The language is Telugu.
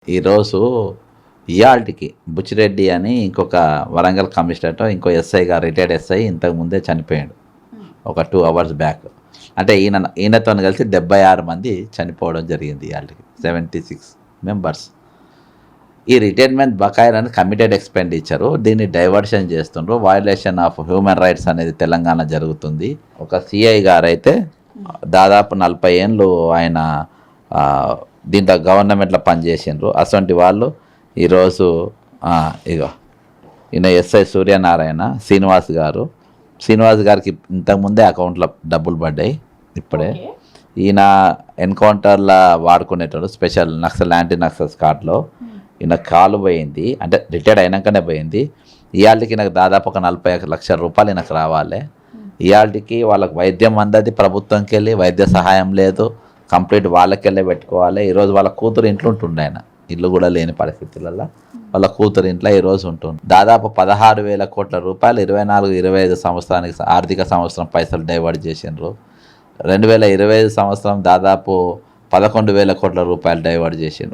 ఈరోజు ఇయాల్టికి బుచ్చిరెడ్డి అని ఇంకొక వరంగల్ కమిషనర్ ఇంకో ఎస్ఐ గారు రిటైర్డ్ ఎస్ఐ ఇంతకు ముందే చనిపోయాడు ఒక 2 అవర్స్ బ్యాక్. అంటే ఈయనతో కలిసి 76 మంది చనిపోవడం జరిగింది. ఇయాల్టికి 76 మెంబర్స్. ఈ రిటైర్మెంట్ బకాయిలను కమిటెడ్ ఎక్స్పెండిచరు దీన్ని డైవర్షన్ చేస్తుండ్రు. వయలేషన్ ఆఫ్ హ్యూమన్ రైట్స్ అనేది తెలంగాణ జరుగుతుంది. ఒక సిఐ గారు అయితే దాదాపు 40 ఏళ్ళు ఆయన దీంట్లో గవర్నమెంట్లో పనిచేసిండ్రు. అటువంటి వాళ్ళు ఈరోజు ఇగో ఈయన ఎస్ఐ సూర్యనారాయణ శ్రీనివాస్ గారికి ఇంతకుముందే అకౌంట్లో డబ్బులు పడ్డాయి. ఇప్పుడే ఈయన ఎన్కౌంటర్లో వాడుకునేటోడు స్పెషల్ నక్సల్ యాంటీ నక్సల్ స్కాడ్లో ఈయన కాలు పోయింది. అంటే రిటైర్డ్ అయినాకనే పోయింది. ఇయాల్టికి నాకు దాదాపు ఒక 40 లక్షల రూపాయలు ఈయనకు రావాలి. ఇయాల్టికి వాళ్ళకి వైద్యం అందది ప్రభుత్వంకి వెళ్ళి వైద్య సహాయం లేదు. కంప్లీట్ వాళ్ళకెళ్ళే పెట్టుకోవాలి. ఈరోజు వాళ్ళ కూతురు ఇంట్లో ఉంటుండే ఆయన, ఇల్లు కూడా లేని పరిస్థితులలో వాళ్ళ కూతురు ఇంట్లో ఈరోజు ఉంటుంది. దాదాపు 16,000 కోట్ల రూపాయలు 24-25 సంవత్సరానికి ఆర్థిక సంవత్సరం పైసలు డైవర్ట్ చేసిండ్రు. 2025 సంవత్సరం దాదాపు 11,000 కోట్ల రూపాయలు డైవర్ట్ చేసిండ్రు.